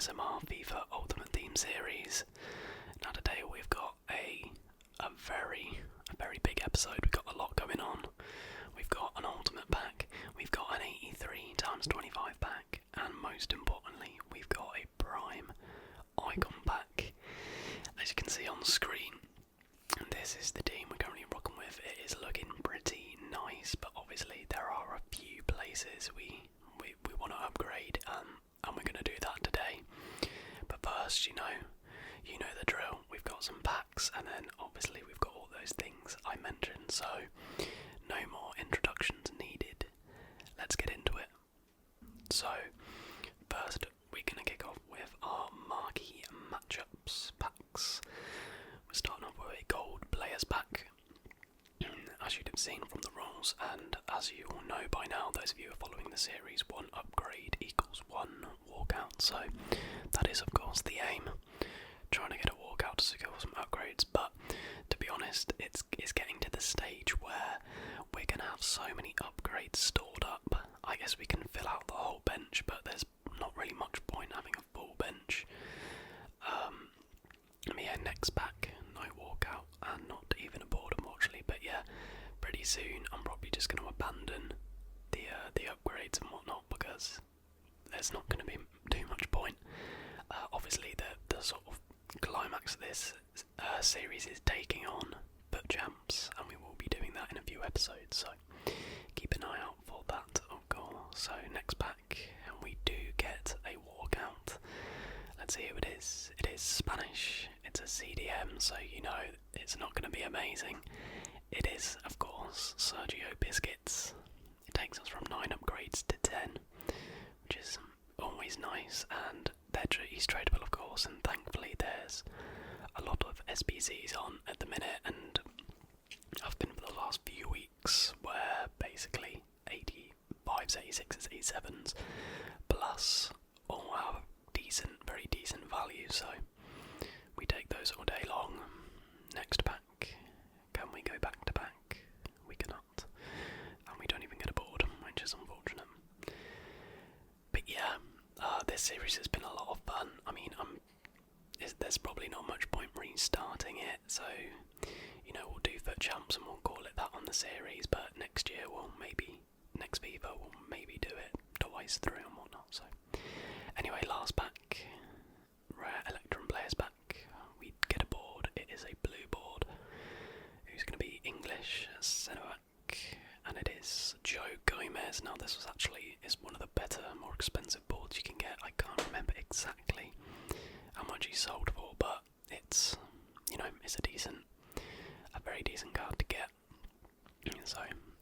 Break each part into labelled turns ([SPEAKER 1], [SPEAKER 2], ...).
[SPEAKER 1] ASMR FIFA Ultimate Team series. Now today we've got a very big episode. We've got a lot going on. We've got an ultimate pack, we've got an 83 times 25 pack, and most importantly, we've got a prime icon pack. As you can see on the screen, this is the team we're currently rocking with. It is looking pretty nice, but obviously there are a few places we want to upgrade, and we're going to do that today. But first, you know the drill. We've got some packs, and then obviously we've got all those things I mentioned, so no more introductions needed. Let's get into it. So, first we're going to kick off with our marquee matchups packs. We're starting off with a gold players pack, as you'd have seen from the rules, and as you all know by now, those of you who are following the series, 1 upgrade equals 1 walkout, so that is of course the aim, trying to get a walkout to secure some upgrades. But to be honest, it's getting to the stage where we're going to have so many upgrades stored up. I guess we can fill out the whole bench, but there's not really much point having a full bench. Yeah, next pack, no walkout and not even a board, unfortunately. But yeah, pretty soon I'm probably just going to abandon the upgrades and whatnot, because there's not going to be too much point. Obviously the sort of climax of this series is taking on FUT Champs, and we will be doing that in a few episodes, so keep an eye out for that, of course. So next pack, and we do get a walkout. Let's see who it is. It is Spanish. It's a CDM, so you know it's not going to be amazing. It is, of course, Sergio Busquets. It takes us from 9 upgrades to 10, which is always nice, and he's tradable, of course, and thankfully there's a lot of SBCs on at the minute, and I've been for the last few weeks where basically 85s, 86s, 87s plus all have very decent value, so we take those all day long. Next pack, can we go back to back? We cannot, and we don't even get a board, which is unfortunate. But yeah, this series has been a lot of fun. I mean, there's probably not much point restarting it, so we'll do FUT Champs and we'll call it that on the series, but next year next FIFA we'll maybe do it twice through and whatnot. So anyway, last pack, rare Electrum players pack. We get a board. It is a blue board. Who's going to be English centre back, and it is Joe Gomez. Now this is one of the better, more expensive boards you can get. I can't remember exactly how much he sold for, but it's a very decent card to get. So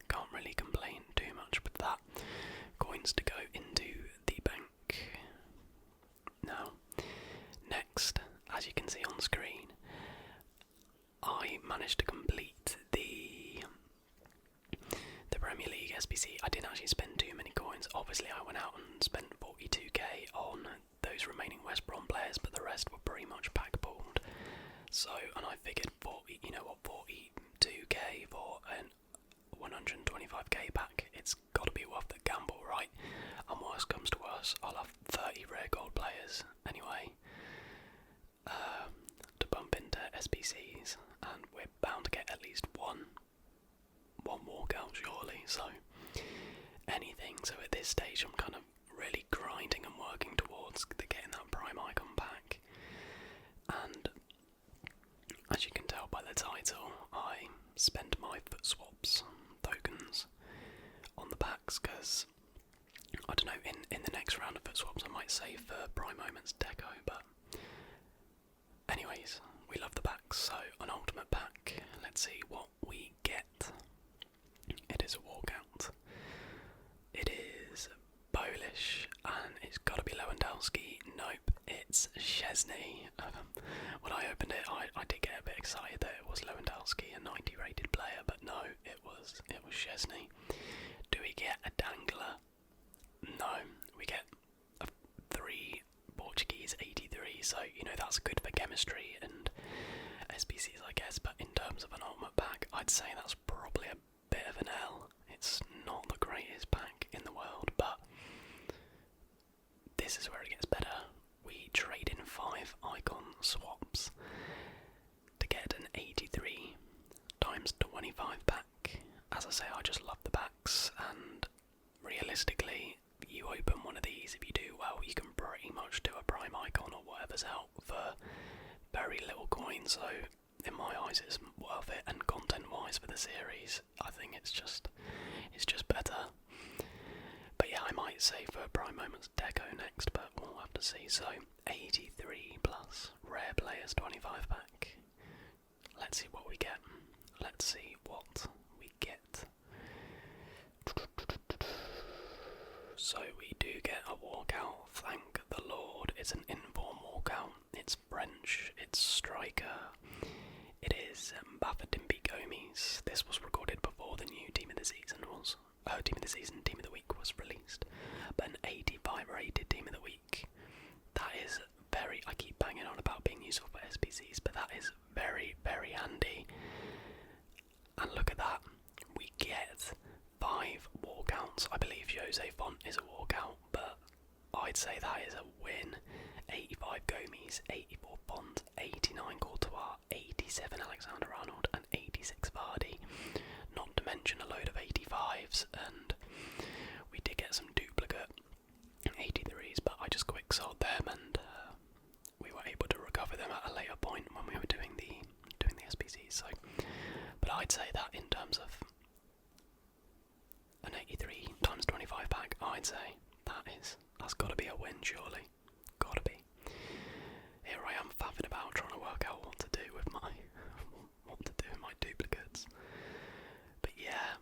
[SPEAKER 1] can't really complain too much with that. Coins to go into the bank. Now, next, as you can see on screen, I managed to complete the Premier League SBC. I didn't actually spend too many coins. Obviously, I went out and spent 42k on those remaining West Brom players, but the rest were pretty much pack pulled. So, and I figured 42k for an 125k pack, it's got to be worth the gamble, right? And worst comes to worst, I'll have 30 rare gold players anyway to bump into SBCs, and we're bound to get at least one walkout surely, so anything. So at this stage I'm kind of really grinding and working towards getting that prime icon pack, and as you can tell by the title, I spent my FUT swaps tokens on the packs, because I don't know, in the next round of FUT swaps I might save for Prime Moments Deco, but anyways, we love the packs. So an ultimate pack, let's see what we get. It is a walkout. It is Polish, and it's got to be Lewandowski. Nope, it's Szczesny. When I opened it, I did get a bit excited that it was Lewandowski, a 90 rated player, but no, it was Szczesny. Do we get a dangler? No, we get a 3 Portuguese 83, so that's good for chemistry and SBCs, I guess, but in terms of an ultimate pack, I'd say that's probably a bit of an L. It's not the greatest pack in the world, but this is where it gets better. We 25 icon swaps to get an 83 times 25 pack. As I say, I just love the packs, and realistically, you open one of these, if you do well, you can pretty much do a prime icon or whatever's out for very little coin, so in my eyes it's worth it, and content-wise for the series, I think it's just better. But yeah, I might say for Prime Moments Deco next, but we'll have to see. So, 83 plus Rare Players 25 pack. Let's see what we get. Let's see what we get. So we do get a walkout, thank the Lord. It's an inform walkout. It's French, it's Striker. It is Bafadimbi Gomes. This was recorded before the new Team of the Season was. Team of the Week was released. But an 85 rated Team of the Week. That is very, I keep banging on about being useful for SBCs, but that is very, very handy. And look at that. We get 5 walkouts. I believe Jose Font is a walkout, but I'd say that is a win. 85 Gomes, 84 Font, 89 Courtois, 87 Alexander-Arnold, and 86 Vardy. Not to mention a load of 85s, and we did get some duplicate 83s, but I just quick sold them, and we were able to recover them at a later point when we were doing the SBCs. So, but I'd say that in terms of an 83 times 25 pack, I'd say that's got to be a win, surely. Gotta be. Here I am faffing about trying to work out what to do with my duplicates. But yeah,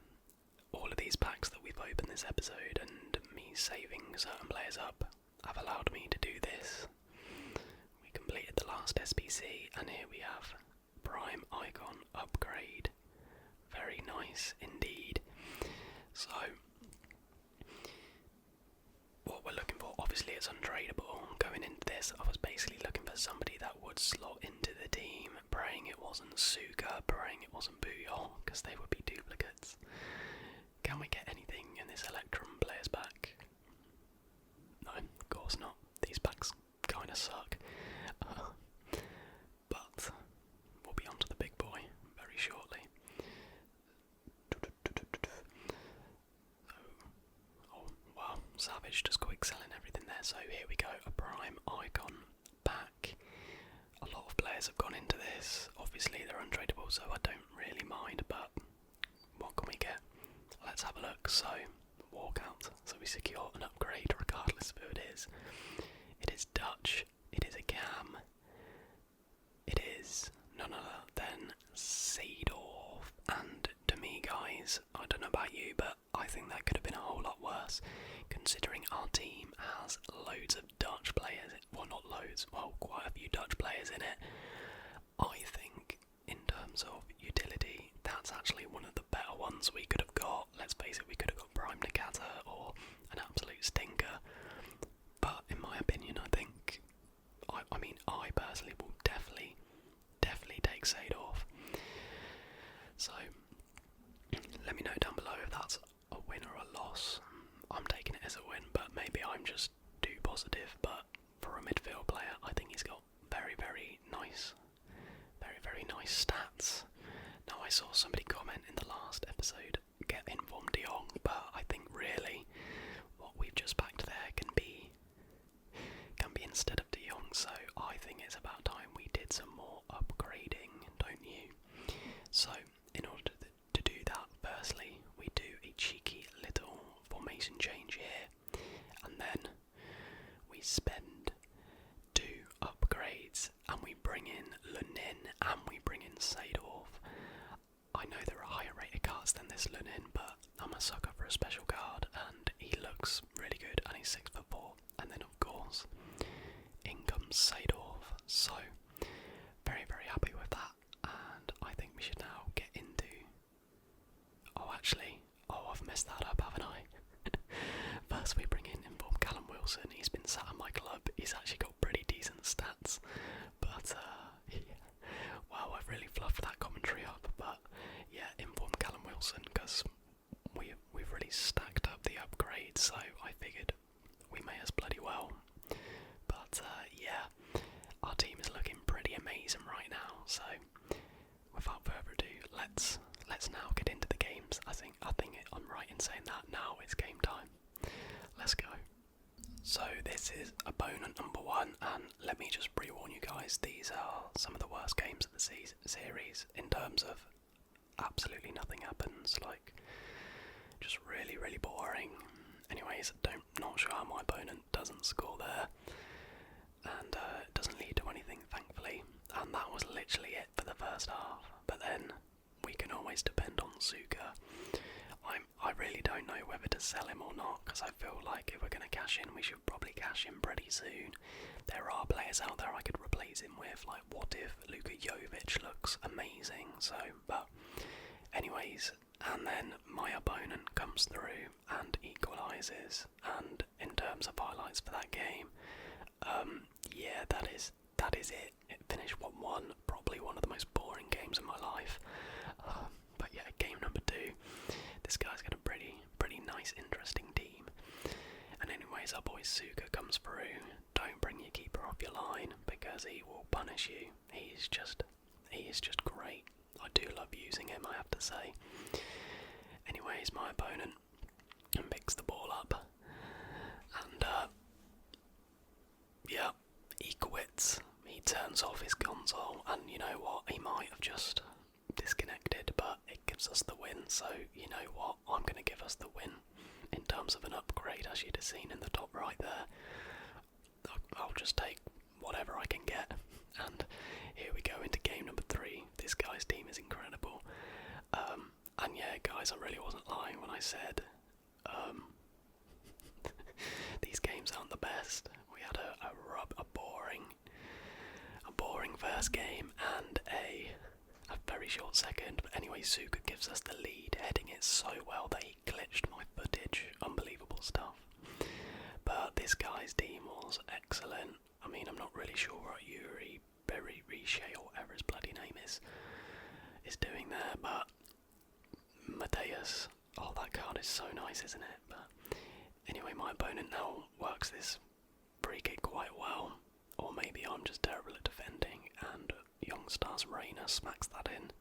[SPEAKER 1] all of these packs that we've opened this episode and me saving certain players up have allowed me to do this. We completed the last SBC, and here we have Prime Icon upgrade. Very nice indeed. So, what we're looking for, obviously it's untradeable. Going into this, I was basically looking for somebody that would slot into the team, praying it wasn't Suka, praying it wasn't Bouillon, because they would be duplicates. Can we get anything in this Electrum players pack? No, of course not. These packs kinda suck. But we'll be on to the big boy very shortly. Oh wow, Savage just quick selling everything there. So here we go, a Prime Icon pack. A lot of players have gone into this. Obviously they're untradeable, so I don't really mind, but what can we get? Let's have a look. So, walkout. So we secure an upgrade regardless of who it is. It is Dutch. It is a Cam. It is none other than Seedorf. And to me, guys, I don't know about you, but I think that could have been a whole lot worse, considering our team has loads of Dutch players. Well, not loads, well, quite a few Dutch players in it. I think, in terms of utility, that's actually one of the better ones we could have got. Let's face it, we could have got Prime Nakata or an absolute stinker. But in my opinion, I think, I personally will definitely take Seedorf. So, let me know down below if that's a win or a loss. I'm taking it as a win, but maybe I'm just too positive. But for a midfield player, I think he's got very, very nice stats. Now, I saw somebody comment in the last episode, get Inform De Jong, but I think really what we've just packed there can be instead of De Jong, so I think it's about time we did some more upgrading, don't you? So, in order to do that, firstly, we do a cheeky little formation change here, and then we spend 2 upgrades, and we bring in Lunin, and we bring in Seedorf. I know there are higher rated cards than this Lunin, but I'm a sucker for a special card, and he looks really good, and he's 6'4", and then of course, in comes Seedorf. So, very, very happy with that, and I think we should now get into... I've messed that up, haven't I? First we bring in Inform Callum Wilson. He's been sat at my club, he's actually got pretty decent stats, but wow, I've really fluffed that commentary up, but yeah, Inform Callum Wilson, because we've really stacked up the upgrades, so I figured we may as bloody well. But yeah, I'd team is looking pretty amazing right now. So, without further ado, let's now get into the games. I think I'm right in saying that now it's game time. Let's go. So this is opponent number 1, and let me just pre-warn you guys, these are some of the worst games of the series in terms of absolutely nothing happens, like just really, really boring. Anyways, not sure how my opponent doesn't score there, and it doesn't lead to anything, thankfully, and that was literally it for the first half. But then we can always depend on Suka. I really don't know whether to sell him or not, because I feel like if we're going to cash in, we should probably cash in pretty soon. There are players out there I could replace him with, like what if Luka Jovic looks amazing, but anyways, and then my opponent comes through and equalises, and in terms of highlights for that game, yeah, that is it. It finished 1-1, probably one of the most boring games of my life. But yeah, game number 2. This guy's got a pretty nice, interesting team. And anyways, our boy Suka comes through. Don't bring your keeper off your line because he will punish you. He is just great. I do love using him, I have to say. Anyways, my opponent picks the ball up, and yeah, he quits. He turns off his console, and you know what? He might have just disconnected, but it gives us the win. So you know what? I'm going to give us the win in terms of an upgrade, as you'd have seen in the top right there. I'll just take whatever I can get, and here we go into game number 3. This guy's team is incredible, and yeah, guys, I really wasn't lying when I said these games aren't the best. We had a boring first game and a very short second, but anyway, Suka gives us the lead, heading it so well that he glitched my footage. Unbelievable stuff. But this guy's team was excellent. I mean, I'm not really sure what Yuri Berisha, or whatever his bloody name is doing there, but Mateus, oh, that card is so nice, isn't it? But anyway, my opponent now works this free kick quite well, or maybe I'm just terrible at defending, and Youngstars Reina smacks that in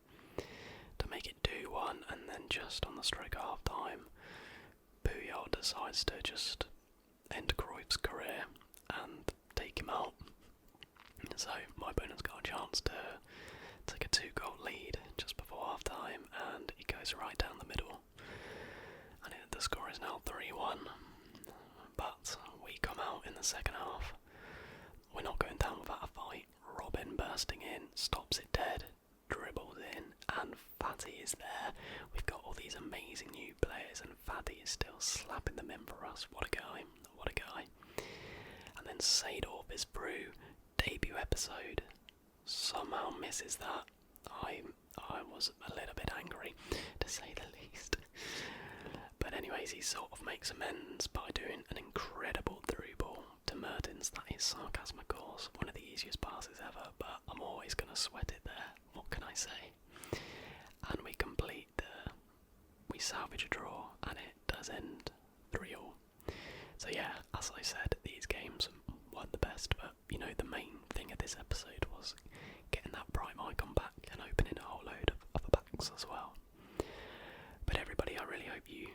[SPEAKER 1] to make it 2-1, and then just on the stroke of half time, Puyol decides to just end Cruyff's career and take him out. So my opponent's got a chance to take a 2-goal lead just before half time, and he goes right down the middle, and the score is now 3-1. But we come out in the second half. We're not going down without a fight. Robin bursting in, stops it dead, dribbles in, and Fati is there. We've got all these amazing new players, and Fati is still slapping them in for us. What a guy, what a guy. And then Seedorf is through, debut episode, somehow misses that. I was a little bit angry, to say the least. But anyways, he sort of makes amends by doing an incredible through ball to Mertens. That is sarcasm, of course, one of the easiest passes ever, but I'm always going to sweat it there. What can I say? And we we salvage a draw, and it does end 3-all. So yeah, as I said, these games weren't the best, but you know, the main thing of this episode was getting that Prime icon back and opening a whole load of other packs as well. But everybody, I really hope you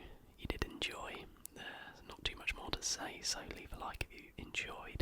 [SPEAKER 1] did enjoy. There's not too much more to say, so leave a like if you enjoyed.